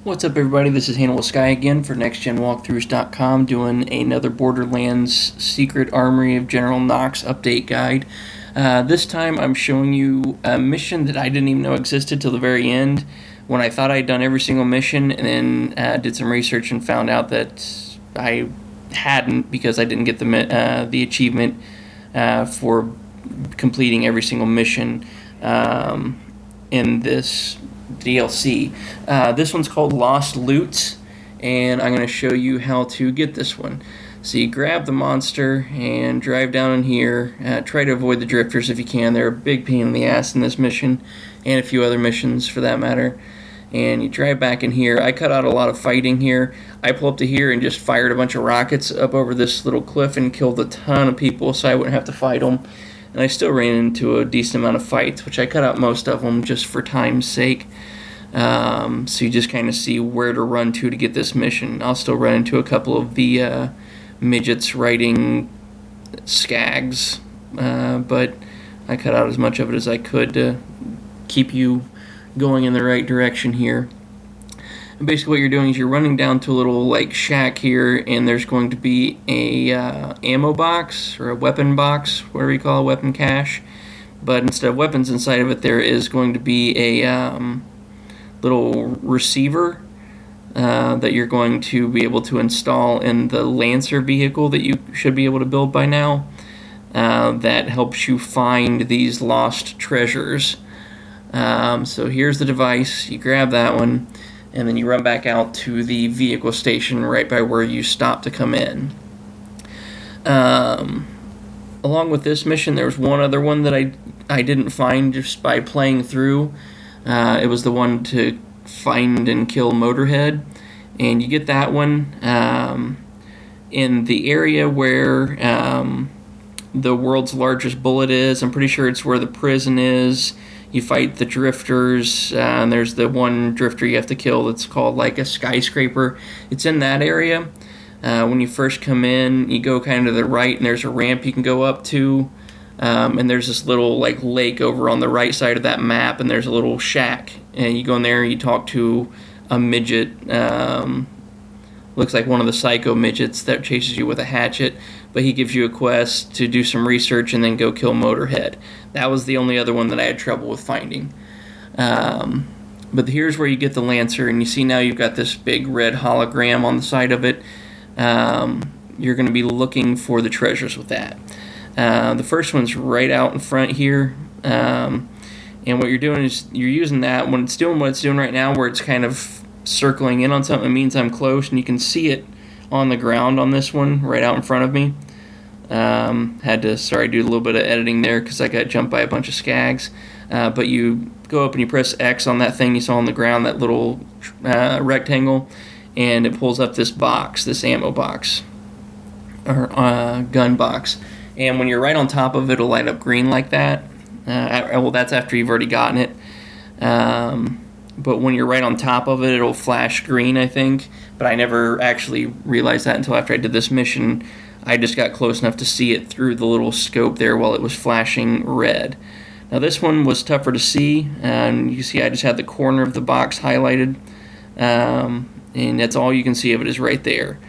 What's up, everybody? This is Hannibal Sky again for NextGenWalkthroughs.com, doing another Borderlands Secret Armory of General Knox update guide. This time I'm showing you a mission that I didn't even know existed till the very end, when I thought I'd done every single mission, and then did some research and found out that I hadn't, because I didn't get the achievement for completing every single mission in this DLC. This one's called Lost Lewts, and I'm going to show you how to get this one. So you grab the monster and drive down in here. Try to avoid the drifters if you can. They're a big pain in the ass in this mission, and a few other missions for that matter. And you drive back in here. I cut out a lot of fighting here. I pulled up to here and just fired a bunch of rockets up over this little cliff and killed a ton of people so I wouldn't have to fight them. And I still ran into a decent amount of fights, which I cut out most of them just for time's sake. So you just kind of see where to run to get this mission. I'll still run into a couple of the midgets riding skags, but I cut out as much of it as I could to keep you going in the right direction here. And basically what you're doing is you're running down to a little like shack here, and there's going to be a ammo box or a weapon box, whatever you call a weapon cache. But instead of weapons inside of it, there is going to be a little receiver that you're going to be able to install in the Lancer vehicle that you should be able to build by now. That helps you find these lost treasures. So here's the device. You grab that one, and then you run back out to the vehicle station right by where you stopped to come in. Along with this mission, there was one other one that I didn't find just by playing through. It was the one to find and kill Motorhead, and you get that one in the area where the world's largest bullet is. I'm pretty sure it's where the prison is. You fight the drifters, and there's the one drifter you have to kill that's called like a skyscraper. It's in that area. When you first come in, you go kind of to the right, and there's a ramp you can go up to. And there's this little like lake over on the right side of that map, and there's a little shack, and you go in there and you talk to a midget. Looks like one of the psycho midgets that chases you with a hatchet, but he gives you a quest to do some research and then go kill Motorhead. That was the only other one that I had trouble with finding. But here's where you get the Lancer, and you see now you've got this big red hologram on the side of it. You're going to be looking for the treasures with that. The first one's right out in front here, and what you're doing is you're using that when it's doing what it's doing right now, where it's kind of circling in on something. It means I'm close, and you can see it on the ground on this one right out in front of me. Had to do a little bit of editing there because I got jumped by a bunch of skags. But you go up and you press X on that thing you saw on the ground, that little rectangle, and it pulls up this box, this ammo box or gun box. And when you're right on top of it, it'll light up green like that. Well, that's after you've already gotten it. But when you're right on top of it, it'll flash green, I think. But I never actually realized that until after I did this mission. I just got close enough to see it through the little scope there while it was flashing red. Now this one was tougher to see. And you see I just had the corner of the box highlighted. And that's all you can see of it is right there.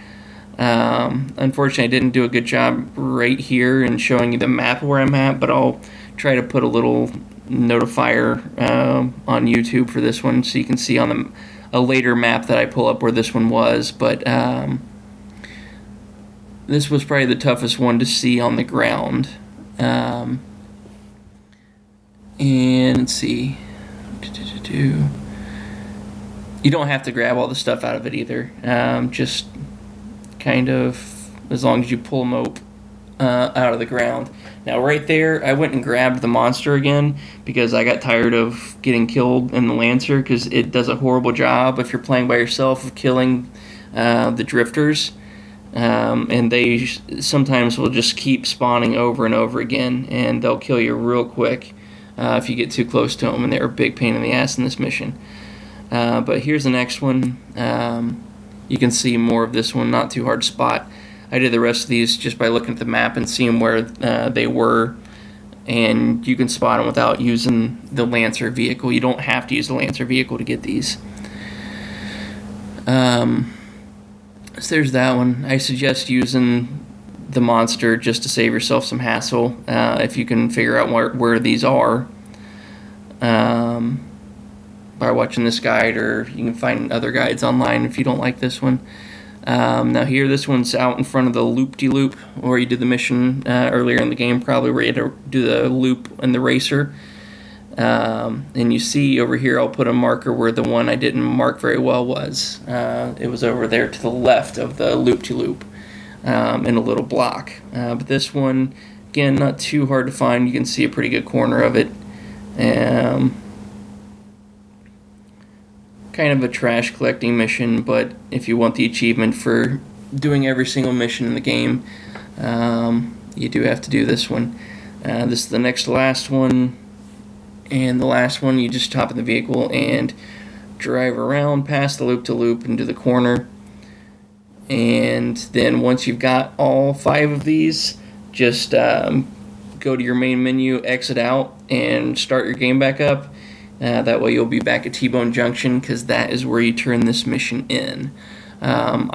Unfortunately, I didn't do a good job right here in showing you the map where I'm at, but I'll try to put a little notifier on YouTube for this one so you can see on a later map that I pull up where this one was. But this was probably the toughest one to see on the ground. And let's see. You don't have to grab all the stuff out of it either. Just kind of as long as you pull them out of the ground. Now right there, I went and grabbed the monster again because I got tired of getting killed in the Lancer, because it does a horrible job if you're playing by yourself of killing the drifters, and they sometimes will just keep spawning over and over again, and they'll kill you real quick if you get too close to them, and they're a big pain in the ass in this mission. But here's the next one. You can see more of this one, not too hard to spot. I did the rest of these just by looking at the map and seeing where they were, and you can spot them without using the Lancer vehicle. You don't have to use the Lancer vehicle to get these. So there's that one. I suggest using the monster just to save yourself some hassle if you can figure out where these are by watching this guide, or you can find other guides online if you don't like this one. Now here, this one's out in front of the loop-de-loop, where you did the mission earlier in the game, probably where you had to do the loop and the racer. And you see over here, I'll put a marker where the one I didn't mark very well was. It was over there to the left of the loop-de-loop in a little block. But this one, again, not too hard to find. You can see a pretty good corner of it. Kind of a trash collecting mission, but if you want the achievement for doing every single mission in the game, you do have to do this one. This is the next to last one, and the last one you just hop in the vehicle and drive around past the loop-to-loop into the corner, and then once you've got all 5 of these, just go to your main menu, exit out, and start your game back up. That way you'll be back at T-Bone Junction, because that is where you turn this mission in. When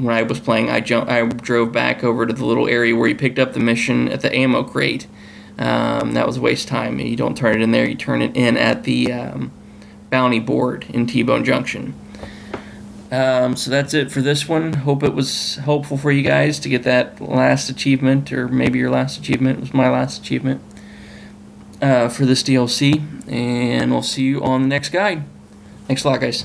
I was playing, I drove back over to the little area where you picked up the mission at the ammo crate. That was a waste of time. You don't turn it in there, you turn it in at the bounty board in T-Bone Junction. So that's it for this one. Hope it was helpful for you guys to get that last achievement, or maybe your last achievement. It was my last achievement for this DLC, and we'll see you on the next guide. Thanks a lot, guys.